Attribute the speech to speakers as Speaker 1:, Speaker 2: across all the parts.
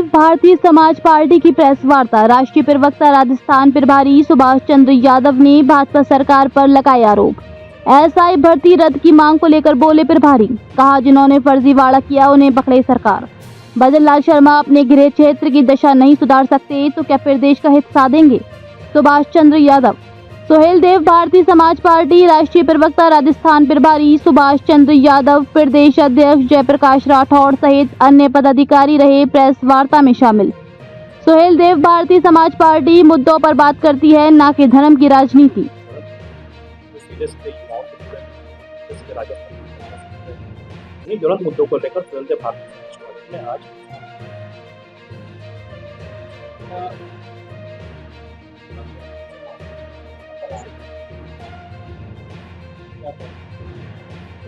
Speaker 1: Bharatiya Samaj party की press वार्ता। राष्ट्रीय प्रवक्ता राजस्थान प्रभारी सुभाष चंद्र यादव ने भाजपा सरकार पर लगाए आरोप। एसआई भर्ती रद्द की मांग को लेकर बोले प्रभारी, कहा जिन्होंने फर्जीवाड़ा किया उन्हें पकड़े सरकार। भजन लाल शर्मा अपने गृह क्षेत्र की दशा नहीं सुधार सकते तो क्या फिर देश का हित साधेंगे? सुभाष चंद्र यादव। सोहेल देव भारतीय समाज पार्टी राष्ट्रीय प्रवक्ता राजस्थान प्रभारी सुभाष चंद्र यादव, प्रदेश अध्यक्ष जयप्रकाश राठौड़ सहित अन्य पदाधिकारी रहे प्रेस वार्ता में शामिल। सोहेल देव भारतीय समाज पार्टी मुद्दों पर बात करती है, न कि धर्म की राजनीति।
Speaker 2: ज्वलंत मुद्दों को लेकर सोहेल देव भारतीय समाज पार्टी ने आज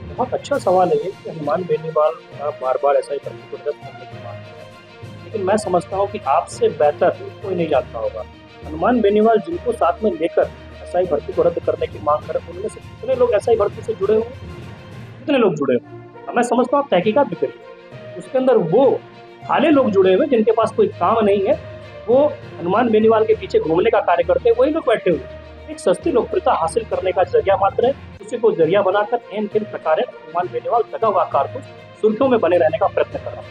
Speaker 2: बहुत अच्छा सवाल है ये कि हनुमान बेनीवाल बार बार ऐसा ही भर्ती को रद्द करने की मांग है, लेकिन मैं समझता हूँ कि आपसे बेहतर कोई नहीं जानता होगा हनुमान बेनीवाल जिनको साथ में लेकर एसआई भर्ती को रद्द करने की मांग कर उनमें से कितने लोग एसआई भर्ती से जुड़े हुए, कितने लोग जुड़े हुए। मैं समझता हूँ आप तहकीकात भी करिए, उसके अंदर वो खाले लोग जुड़े हुए जिनके पास कोई काम नहीं है, वो हनुमान बेनीवाल के पीछे घूमने का कार्य करते हैं, वही लोग बैठे हुए एक सस्ती लोकप्रियता हासिल करने का जरिया मात्र है। उसी को जरिया बनाकर एन किन प्रकार हनुमान बेनीवाल दगा हुआ कारतूस सुर्खियों में बने रहने का प्रयत्न कर रहा है।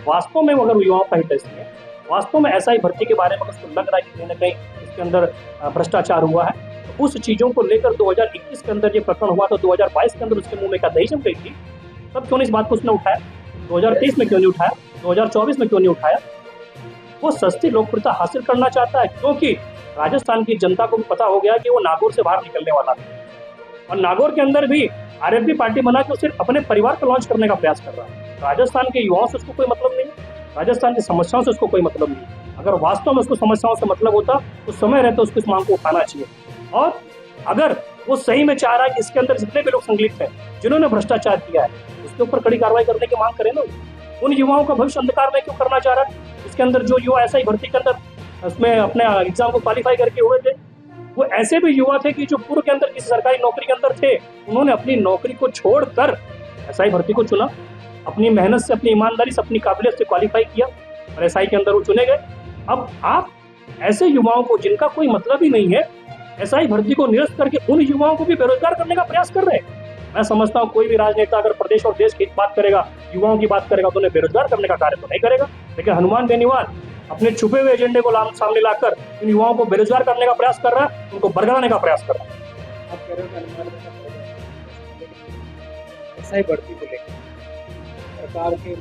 Speaker 2: वास्तव में अगर युवाओं का हित ऐसी है, वास्तव में एसआई भर्ती के बारे में उसको लग रहा है कि कहीं ना कहीं इसके अंदर भ्रष्टाचार हुआ है, तो उस चीजों को लेकर 2021 के अंदर ये प्रकरण हुआ तो 2022 के अंदर उसके मुंह में का दही जम गई थी, तब क्यों नहीं इस बात को उसने उठाया? 2023 में क्यों नहीं उठाया? 2024 में क्यों नहीं उठाया? वो सस्ती लोकप्रियता हासिल करना चाहता है, क्योंकि राजस्थान की जनता को भी पता हो गया कि वो नागौर से बाहर निकलने वाला है और नागौर के अंदर भी आरएलपी पार्टी बना के सिर्फ अपने परिवार को लॉन्च करने का प्रयास कर रहा है। राजस्थान के युवाओं से उसको कोई मतलब नहीं, राजस्थान की समस्याओं से उसको कोई मतलब नहीं। अगर वास्तव में उसको समस्याओं से मतलब होता तो समय रहते उसको इस मांग को उठाना चाहिए। और अगर वो सही में चाह रहा है कि इसके अंदर जितने भी लोग संलिप्त हैं, जिन्होंने भ्रष्टाचार किया है, उसके ऊपर कड़ी कार्रवाई करने की मांग करें ना। उन युवाओं का भविष्य अंधकार में क्यों करना चाह रहा है? इसके अंदर जो युवा ऐसा ही भर्ती के अंदर उसमें अपने एग्जाम को क्वालिफाई करके हुए थे, वो ऐसे भी युवा थे कि जो पूर्व के अंदर किसी सरकारी नौकरी के अंदर थे, उन्होंने अपनी नौकरी को छोड़कर एसआई भर्ती को चुना, अपनी मेहनत से, अपनी ईमानदारी से, अपनी काबिलियत से क्वालिफाई किया और एसआई के अंदर वो चुने गए। अब आप ऐसे युवाओं को जिनका कोई मतलब ही नहीं है, एसआई भर्ती को निरस्त करके उन युवाओं को भी बेरोजगार करने का प्रयास कर रहे हैं। मैं समझता हूँ कोई भी राजनेता अगर प्रदेश और देश की बात करेगा, युवाओं की बात करेगा, तो उन्हें बेरोजगार करने का कार्य तो नहीं करेगा। लेकिन हनुमान बेनीवाल अपने छुपे हुए एजेंडे को सामने लाकर इन युवाओं को बेरोजगार करने का प्रयास कर रहा है, उनको बरगलाने का प्रयास कर रहा है।
Speaker 3: आप कह रहे हो कि हनुमान एसआई भर्ती को लेकर सरकार के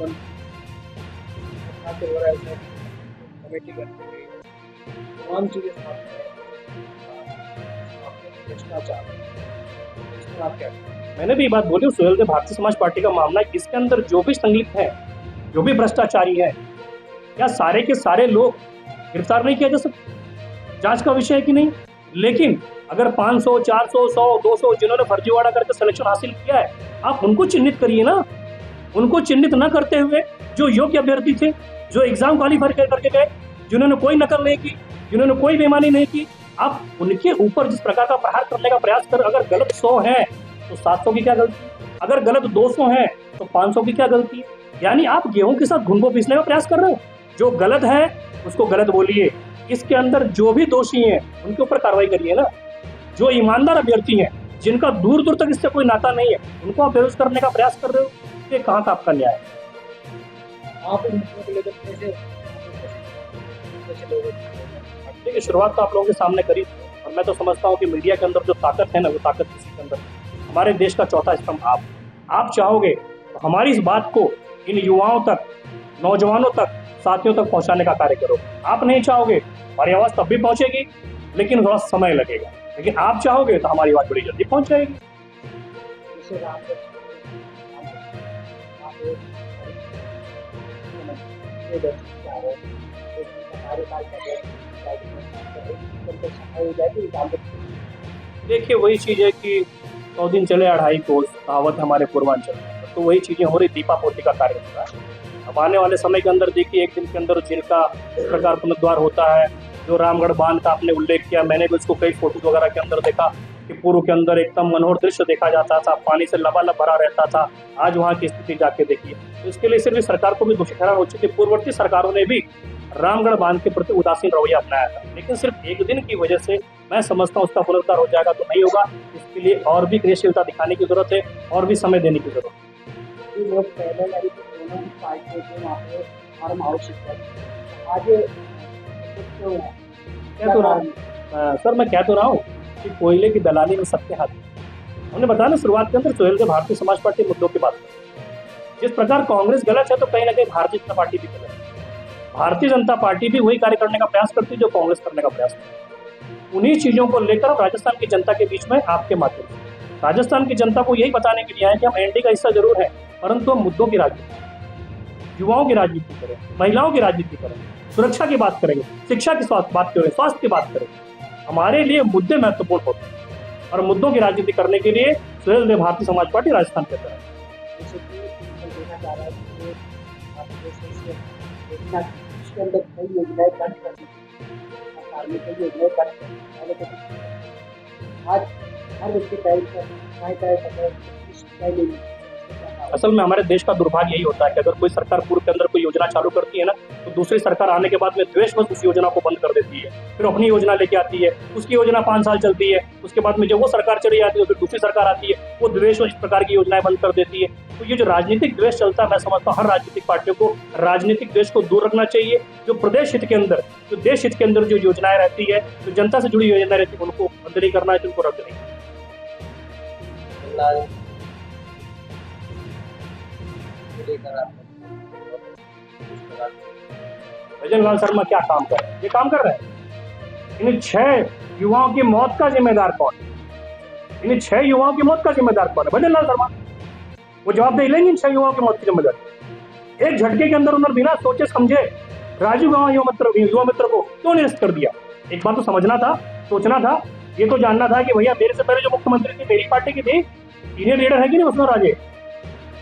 Speaker 3: द्वारा कमेटी करती हुई तमाम चीजें भ्रष्टाचार, आप क्या?
Speaker 2: मैंने भी ये बात बोली, सोहेल देव भारतीय समाज पार्टी का मामला है, इसके अंदर जो भी संलिप्त है, जो भी भ्रष्टाचारी है, क्या सारे के सारे लोग गिरफ्तार नहीं किया जा सकते? जांच का विषय है कि नहीं? लेकिन अगर 500, 400, 100, 200 जिन्होंने फर्जीवाड़ा करके सिलेक्शन हासिल किया है, आप उनको चिन्हित करिए ना। उनको चिन्हित न करते हुए जो योग्य अभ्यर्थी थे, जो एग्जाम क्वालिफाई करके गए, जिन्होंने कोई नकल नहीं की, जिन्होंने कोई बेईमानी नहीं की, आप उनके ऊपर जिस प्रकार का प्रहार करने का प्रयास कर, अगर गलत 100 है तो 700 की क्या गलती, अगर गलत 200 है तो 500 की क्या गलती है? यानी आप गेहूं के साथ घुन को पीसने का प्रयास कर रहे हो। जो गलत है उसको गलत बोलिए, इसके अंदर जो भी दोषी हैं उनके ऊपर कार्रवाई करिए ना। जो ईमानदार अभ्यर्थी हैं, जिनका दूर दूर तक इससे कोई नाता नहीं है, उनको आप बेरोजगार करने का प्रयास कर रहे हो, ये कहाँ का आपका न्याय?
Speaker 3: आप इन मुद्दों को लेकर कैसे
Speaker 2: देखिए, शुरुआत तो आप लोगों के सामने करी और मैं तो समझता हूँ कि मीडिया के अंदर जो ताकत है ना, वो ताकत किसी के अंदर। हमारे देश का चौथा स्तंभ आप चाहोगे तो हमारी इस बात को इन युवाओं तक, नौजवानों तक, साथियों तक पहुंचाने का कार्य करो। आप नहीं चाहोगे, हमारी आवाज तब भी पहुंचेगी, लेकिन थोड़ा समय लगेगा। लेकिन आप चाहोगे तो हमारी आवाज बड़ी जल्दी पहुंच जाएगी। देखिए, वही चीज है कि 100 दिन चले 2.5 कोस, कहावत हमारे पूर्वांचल में, तो वही चीजें हो रही, दीपा पोती का कार्य हो रहा है। अब आने वाले समय के अंदर देखिए, एक दिन के अंदर जिनका इस प्रकार पुनरुद्धार होता है, जो रामगढ़ बांध का आपने उल्लेख किया, मैंने भी उसको कई फोटोज वगैरह के अंदर देखा कि पूर्व के अंदर एकदम मनोहर दृश्य देखा जाता था, पानी से लबालब भरा रहता था। आज वहाँ की स्थिति जाके देखिए। तो इसके लिए सिर्फ सरकार को भी दोषी ठहराना उचित है। पूर्ववर्ती सरकारों ने भी रामगढ़ बांध के प्रति उदासीन रवैया अपनाया था, लेकिन सिर्फ एक दिन की वजह से मैं समझता हूँ उसका पुनरुद्धार हो जाएगा तो नहीं होगा। इसके लिए और भी क्रियाशीलता दिखाने की जरूरत है और भी समय देने की जरूरत है।
Speaker 3: जो लोग पहले यानी कि दोनों ही पार्टियों के वहाँ पे फार्म हाउस आज क्यों है?
Speaker 2: कह तो रहा हूँ सर, मैं कह तो रहा हूँ कि कोयले की दलाली में सबके हाथ है। हमने बताया ना शुरुआत के अंदर, सुहेल देव भारतीय समाज पार्टी मुद्दों की बात कर। जिस प्रकार कांग्रेस गलत है तो कहीं ना कहीं भारतीय जनता पार्टी भी गलत है। भारतीय जनता पार्टी भी वही कार्य करने का प्रयास करती है जो कांग्रेस करने का प्रयास करती है। उन्हीं चीजों को लेकर राजस्थान की जनता के बीच में आपके माध्यम से राजस्थान की जनता को यही बताने के लिए आए कि हम एनडीए का हिस्सा जरूर है, परंतु हम मुद्दों की राजनीति, युवाओं की राजनीति करें, महिलाओं की राजनीति करें, सुरक्षा की बात करेंगे, शिक्षा की बात करें, स्वास्थ्य की बात करें। हमारे लिए मुद्दे महत्वपूर्ण होते हैं और मुद्दों की राजनीति करने के लिए सुहेल देव भारतीय समाज पार्टी राजस्थान के अंदर है।
Speaker 3: जैसे कि देखा जा रहा है कि आपके योजना उसके अंदर कई योजनाएं बंद कर दी, सरकार ने कई योजनाएं बंद कर दी। पहले तो आज हर व्यक्ति
Speaker 2: असल में हमारे देश का दुर्भाग्य यही होता है कि अगर कोई सरकार पूर्व के अंदर कोई योजना चालू करती है ना, तो दूसरी सरकार आने के बाद में द्वेषवश उस योजना को बंद कर देती है, फिर अपनी योजना लेके आती है। उसकी योजना 5 साल चलती है, उसके बाद में जब वो सरकार चली जाती है तो फिर दूसरी सरकार आती है, वो द्वेषवश इस प्रकार की योजनाएं बंद कर देती है। तो ये जो राजनीतिक द्वेष चलता है, मैं समझता हूँ हर राजनीतिक पार्टियों को राजनीतिक द्वेष को दूर रखना चाहिए। जो प्रदेश हित के अंदर, जो देश हित के अंदर जो योजनाएं रहती है, जो जनता से जुड़ी योजनाएं रहती है, उनको बंद नहीं करना है, उनको रद्द नहीं। भजन लाल शर्मा क्या काम कर रहे हैं? ये काम कर रहे हैं। इन 6 युवाओं की मौत का जिम्मेदार कौन है? इन 6 युवाओं की मौत का जिम्मेदार कौन है? भजन लाल शर्मा। वो जवाब दे लेंगे इन 6 युवाओं की मौत की जिम्मेदारी। एक झटके के अंदर उन्होंने बिना सोचे समझे राजीव गांव युवा मित्र को क्यों निरस्त कर दिया? एक बात तो समझना था, सोचना था, ये तो जानना था कि भैया मेरे से पहले जो मुख्यमंत्री थी मेरी पार्टी की थी, सीनियर लीडर है कि नहीं वसुंधरा राजे?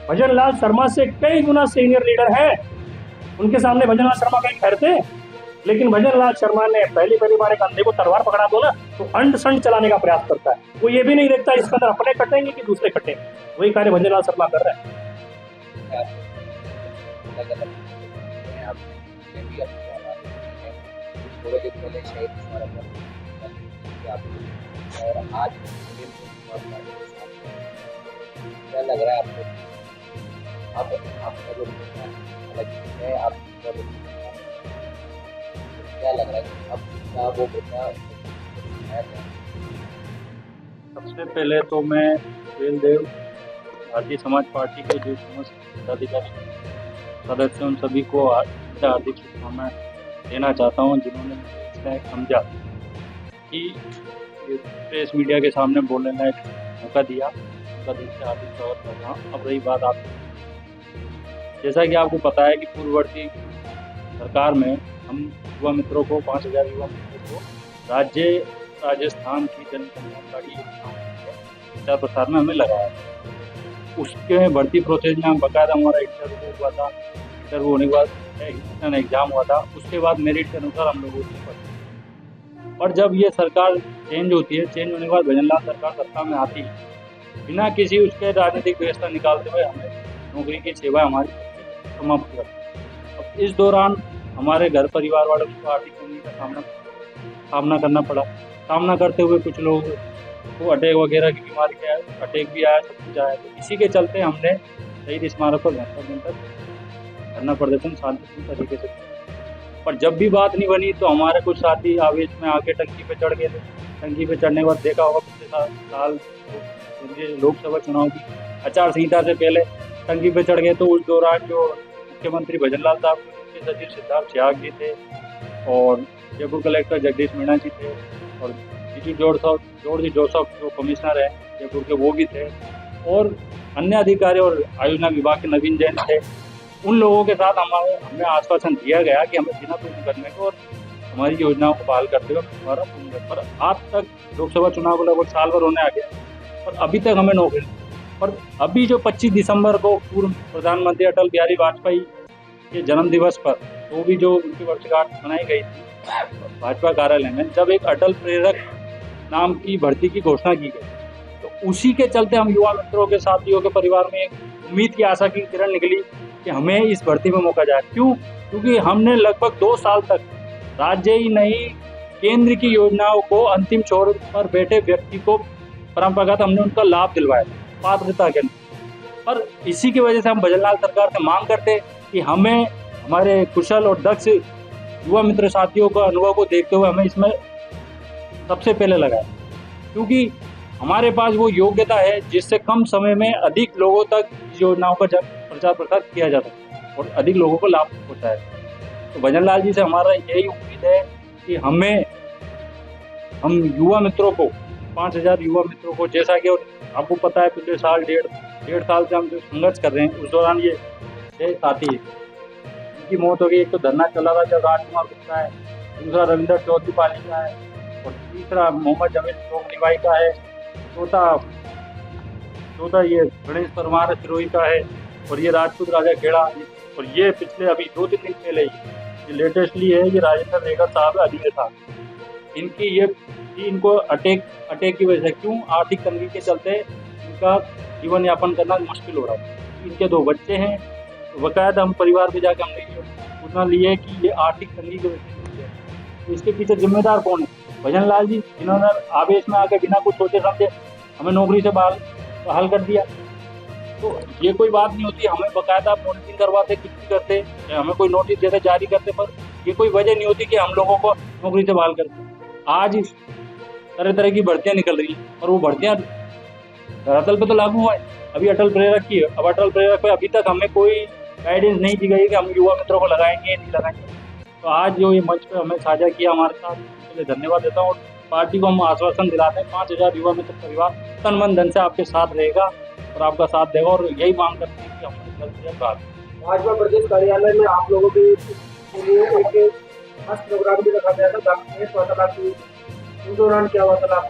Speaker 2: भजन लाल शर्मा से कई गुना सीनियर लीडर है। उनके सामने भजन लाल शर्मा कहीं ठहरते, लेकिन भजन लाल शर्मा ने पहली बार एक अंधे को तलवार पकड़ा दो ना तो अंड संड चलाने का प्रयास करता है। वो ये भी नहीं देखता इसके अंदर अपने कटेंगे कि दूसरे कटेंगे। वही कार्य भजन लाल शर्मा कर रहे हैं।
Speaker 4: थोड़े दिन पहले शहीद और आज क्या लग रहा है आपको? आपका जो अलग है, आपका क्या लग रहा है अब क्या वो मुद्दा?
Speaker 5: सबसे पहले तो मैं सुहेल देव भारतीय समाज पार्टी के जो समस्त पदाधिकारी सदस्य उन सभी को हार्दिक शुभकामनाएं देना चाहता हूं, जिन्होंने मुझे समझा कि प्रेस मीडिया के सामने बोलने का एक मौका दिया। उनका दिल से हार्दिक स्वागत कर रहा हूँ। अब रही बात आप, जैसा कि आपको पता है कि पूर्ववर्ती सरकार में हम युवा मित्रों को 5000 युवा मित्रों को राज्य राजस्थान की जन कल्याणकारी योजनाओं के प्रचार प्रसार में हमें लगाया। उसके भर्ती प्रोसेस में हम बकायदा हमारा इंटरव्यू हुआ था, इंटरव्यू होने के बाद एग्जाम हुआ था, उसके बाद मेरिट के अनुसार हम लोगों को पढ़ते। और जब ये सरकार चेंज होती है, चेंज होने के बाद भजन लाल सरकार सत्ता में आती है, बिना किसी उसके राजनीतिक व्यवस्था निकालते हुए हमें नौकरी की सेवा हमारी समाप्त कर। अब इस दौरान हमारे घर परिवार वालों को आर्थिक तंगी का सामना करना पड़ा। सामना करते हुए कुछ लोग को अटैक वगैरह की बीमारी का अटैक भी आया, सब कुछ आया। तो इसी के चलते हमने शहीद स्मारक पर घंटों दिन तक धरना प्रदर्शन शांतिपूर्ण तरीके से किया। पर जब भी बात नहीं बनी तो हमारे कुछ साथी आवेश में आके टंकी पे चढ़ गए थे। टंकी पे चढ़ने के बाद देखा होगा पिछले साल लोकसभा चुनाव की आचार संहिता से पहले टंकी पे चढ़ गए। तो उस दौरान जो मुख्यमंत्री भजन लाल साहब, मुख्य सचिव सिद्धार्थ सिहाग जी थे और जयपुर कलेक्टर जगदीश मीणा जी थे और जॉर्ज जोसेफ जो कमिश्नर है जयपुर के वो भी थे और अन्य अधिकारी और आयोजना विभाग के नवीन जैन थे। उन लोगों के साथ हमें आश्वासन दिया गया कि हमें बिना कुछ करने को और हमारी योजनाओं को बहाल करते हुए हमारा पूर्ण। पर आज तक लोकसभा चुनाव को लगभग साल भर होने आ गया और अभी तक हमें नौकरी। पर अभी जो 25 दिसंबर को पूर्व प्रधानमंत्री अटल बिहारी वाजपेयी के जन्म दिवस पर तो भी जो उनकी वर्षगांठ मनाई गई थी भाजपा कार्यालय में, जब एक अटल प्रेरक नाम की भर्ती की घोषणा की गई, तो उसी के चलते हम युवा मित्रों के साथियों के परिवार में एक उम्मीद की आशा की किरण निकली कि हमें इस भर्ती में मौका जाए। क्यों? क्योंकि हमने लगभग 2 साल तक राज्य ही नहीं केंद्र की योजनाओं को अंतिम छोर पर बैठे व्यक्ति को परंपरागत हमने उनका लाभ दिलवाया पात्रता के अनुसार। पर इसी की वजह से हम भजनलाल सरकार से मांग करते कि हमें हमारे कुशल और दक्ष युवा मित्र साथियों का अनुभव को देखते हुए हमें इसमें सबसे पहले लगाया, क्योंकि हमारे पास वो योग्यता है जिससे कम समय में अधिक लोगों तक योजनाओं का प्रचार प्रसार किया जा सकता और अधिक लोगों को लाभ पहुँचाया। तो भजनलाल जी से हमारा यही उम्मीद है कि हम युवा मित्रों को 5000 युवा मित्रों को, जैसा कि आपको पता है पिछले साल डेढ़ साल से हम जो संघर्ष कर रहे हैं, उस दौरान ये 6 साथी इनकी मौत हो गई। एक तो धरना चला रहा जब राजकुमार गुप्ता है, दूसरा रविंदर चौधरी पाली का है और तीसरा मोहम्मद जमील निवाई का है, चौथा ये गणेश परमार सिरोही का है और ये राजपूत राजा खेड़ा, और ये पिछले अभी 2-3 दिन पहले ये लेटेस्टली है ये राजेंद्र नेगर साहब अधीर था। इनको अटैक की वजह से, क्यों, आर्थिक तंगी के चलते इनका जीवन यापन करना मुश्किल हो रहा है। इनके 2 बच्चे हैं, बकायदा हम परिवार में जाकर हमने ये सूचना ली है कि ये आर्थिक तंगी की वजह से, तो इसके पीछे जिम्मेदार कौन है? भजनलाल जी, जिन्होंने आवेश में आकर बिना कुछ सोचे समझे हमें नौकरी से बहाल कर दिया। तो ये कोई बात नहीं होती, हमें बकायदा मॉनिटरिंग करवाते, कुछ भी करते, हमें कोई नोटिस देते, जारी करते, पर ये कोई वजह नहीं होती कि हम लोगों को नौकरी से बहाल करते। आज तरह तरह की भर्तियां निकल रही हैं और वो भर्तियां धरातल पे तो लागू हुआ है। अभी अटल प्रेरक की है, अब अटल प्रेरक पे अभी तक हमें कोई गाइडेंस नहीं दी गई कि हम युवा मित्रों को लगाएंगे नहीं लगाएंगे। तो आज जो ये मंच पे हमें साझा किया हमारे साथ, उसके लिए धन्यवाद देता हूँ। और पार्टी को हम आश्वासन दिलाते हैं 5000 युवा मित्र परिवार तन मन धन से आपके साथ रहेगा और आपका साथ देगा, और यही मांग करते हैं कि हमारे जल्द से जल्द
Speaker 3: भाजपा प्रदेश कार्यालय में आप लोगों के लिए एक खास प्रोग्राम भी रखा गया था, उस दौरान क्या हुआ था?